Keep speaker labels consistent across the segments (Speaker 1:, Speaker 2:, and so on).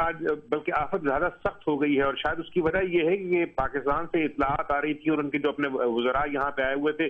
Speaker 1: آج بلکہ آفت زیادہ سخت ہو گئی ہے، اور شاید اس کی وجہ یہ ہے کہ پاکستان سے اطلاعات آ رہی تھی اور ان کے جو اپنے وزراء یہاں پہ آئے ہوئے تھے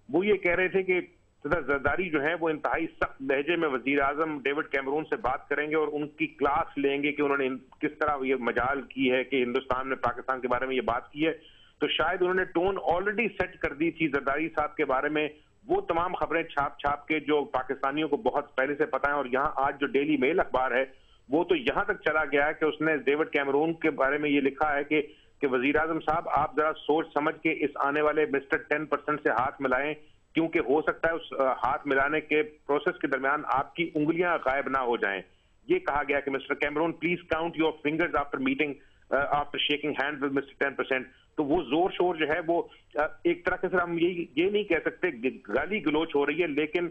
Speaker 1: وہ یہ کہہ رہے تھے کہ صدر زرداری جو ہے وہ انتہائی سخت لہجے میں وزیر اعظم ڈیوڈ کیمرون سے بات کریں گے اور ان کی کلاس لیں گے کہ انہوں نے کس طرح یہ مجال کی ہے کہ ہندوستان نے پاکستان کے بارے میں یہ بات کی ہے. تو شاید انہوں نے ٹون آلریڈی سیٹ کر دی تھی زرداری صاحب کے بارے میں، وہ تمام خبریں چھاپ کے جو پاکستانیوں کو بہت پہلے سے پتہ ہیں. اور یہاں آج جو ڈیلی میل اخبار ہے وہ تو یہاں تک چلا گیا ہے کہ اس نے ڈیوڈ کیمرون کے بارے میں یہ لکھا ہے کہ وزیر اعظم صاحب آپ ذرا سوچ سمجھ کے اس آنے والے مسٹر 10% سے ہاتھ ملائیں، کیونکہ ہو سکتا ہے اس ہاتھ ملانے کے پروسیس کے درمیان آپ کی انگلیاں غائب نہ ہو جائیں. یہ کہا گیا کہ mister Cameron please count your fingers after meeting after shaking hand with mister 10%. تو وہ زور شور جو ہے وہ ایک طرح سے ہم یہ نہیں کہہ سکتے گالی گلوچ ہو رہی ہے، لیکن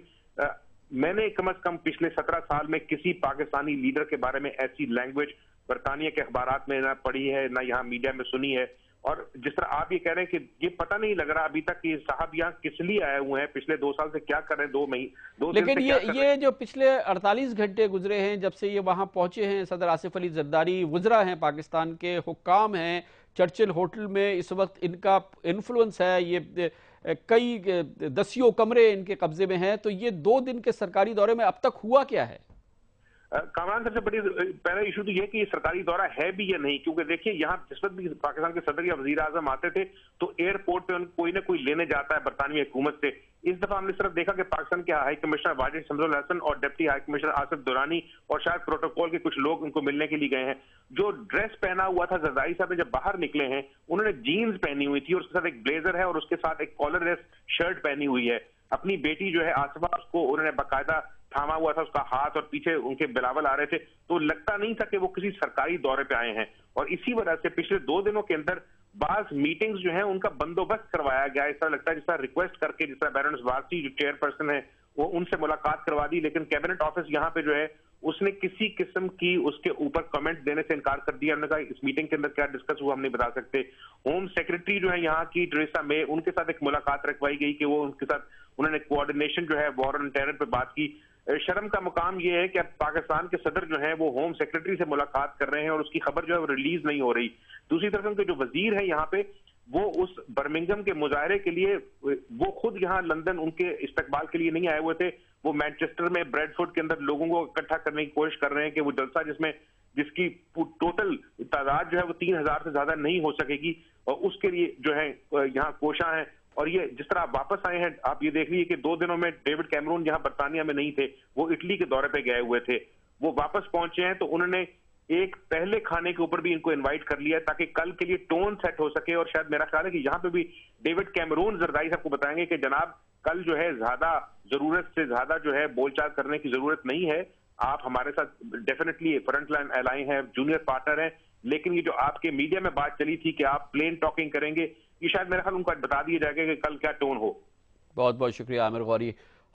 Speaker 1: میں نے کم از کم پچھلے 17 سال میں کسی پاکستانی لیڈر کے بارے میں ایسی لینگویج برطانیہ کے اخبارات میں نہ پڑھی ہے نہ یہاں میڈیا میں سنی ہے. اور جس طرح آپ یہ کہہ رہے ہیں کہ یہ پتہ نہیں لگ رہا ابھی تک کہ صاحب یہاں کس لیے آئے ہوئے ہیں، پچھلے 2 سال سے کیا کر رہے ہیں، 2 دن
Speaker 2: لیکن
Speaker 1: سے کیا کر رہے ہیں.
Speaker 2: یہ جو پچھلے 48 گھنٹے گزرے ہیں جب سے یہ وہاں پہنچے ہیں صدر آصف علی زرداری، وزراء ہیں پاکستان کے، حکام ہیں، چرچل ہوٹل میں اس وقت ان کا انفلوئنس ہے، یہ کئی دسیوں کمرے ان کے قبضے میں ہیں، تو یہ 2 دن کے سرکاری دورے میں اب تک ہوا کیا ہے؟
Speaker 1: کامران سب سے بڑی پہلا ایشو تو یہ کہ یہ سرکاری دورہ ہے بھی یا نہیں، کیونکہ دیکھیے یہاں جس وقت بھی پاکستان کے صدر یا وزیر اعظم آتے تھے تو ایئرپورٹ پہ کوئی نہ کوئی لینے جاتا ہے برطانوی حکومت سے. اس دفعہ ہم نے صرف دیکھا کہ پاکستان کے ہائی کمشنر واجد شمس الحسن اور deputy high commissioner Asif Durrani اور شاید پروٹوکول کے کچھ لوگ ان کو ملنے کے لیے گئے ہیں. جو ڈریس پہنا ہوا تھا زرداری صاحب نے جب باہر نکلے ہیں انہوں نے جینز پہنی ہوئی تھی اور اس کے ساتھ ایک بلیزر ہے اور اس کے ساتھ ایک کالر لیس شرٹ پہنی ہوئی ہے. اپنی بیٹی جو ہے آصفہ اس کو انہوں نے باقاعدہ تھاما ہوا تھا اس کا ہاتھ اور پیچھے ان کے بلاول آ رہے تھے، تو لگتا نہیں تھا کہ وہ کسی سرکاری دورے پہ آئے ہیں. اور اسی وجہ سے پچھلے 2 دنوں کے اندر بعض میٹنگز جو ہیں ان کا بندوبست کروایا گیا. اس طرح لگتا ہے جس طرح ریکویسٹ کر کے، جس طرح بیرونس وارسی جو چیئر پرسن ہے وہ ان سے ملاقات کروا دی، لیکن کیبنٹ آفس یہاں پہ جو ہے اس نے کسی قسم کی اس کے اوپر کمنٹ دینے سے انکار کر دیا. انہوں نے کہا اس میٹنگ کے اندر کیا ڈسکس ہوا ہم نہیں بتا سکتے. ہوم سیکرٹری جو ہے یہاں کی ٹریسا مے، ان کے ساتھ ایک ملاقات رکھوائی گئی کہ وہ ان کے ساتھ انہوں نے کوآرڈینیشن جو ہے وار آن ٹیرر پہ بات کی. شرم کا مقام یہ ہے کہ اب پاکستان کے صدر جو ہیں وہ ہوم سیکرٹری سے ملاقات کر رہے ہیں اور اس کی خبر جو ہے وہ ریلیز نہیں ہو رہی. دوسری طرف ان کے جو وزیر ہیں یہاں پہ وہ اس برمنگھم کے مظاہرے کے لیے وہ خود یہاں لندن ان کے استقبال کے لیے نہیں آئے ہوئے تھے، وہ مینچسٹر میں بریڈ فورڈ کے اندر لوگوں کو اکٹھا کرنے کی کوشش کر رہے ہیں کہ وہ جلسہ جس کی ٹوٹل تعداد جو ہے وہ 3000 سے زیادہ نہیں ہو سکے گی، اور اس کے لیے جو ہے یہاں کوشاں ہیں. اور یہ جس طرح آپ واپس آئے ہیں آپ یہ دیکھ لیجیے کہ 2 دنوں میں ڈیوڈ کیمرون یہاں برطانیہ میں نہیں تھے، وہ اٹلی کے دورے پہ گئے ہوئے تھے. وہ واپس پہنچے ہیں تو انہوں نے ایک پہلے کھانے کے اوپر بھی ان کو انوائٹ کر لیا تاکہ کل کے لیے ٹون سیٹ ہو سکے. اور شاید میرا خیال ہے کہ یہاں پہ بھی ڈیوڈ کیمرون زرداری صاحب کو بتائیں گے کہ جناب کل جو ہے زیادہ ضرورت سے زیادہ جو ہے بول چال کرنے کی ضرورت نہیں ہے، آپ ہمارے ساتھ ڈیفینیٹلی فرنٹ لائن الائی ہیں، جونیئر پارٹنر ہیں، لیکن یہ جو آپ کے میڈیا میں بات چلی تھی کہ آپ پلین ٹاکنگ کریں گے، یہ شاید میرے خیال ان کو بتا دیا جائے گا کہ کل کیا ٹون ہو.
Speaker 2: بہت بہت شکریہ عامر غوری.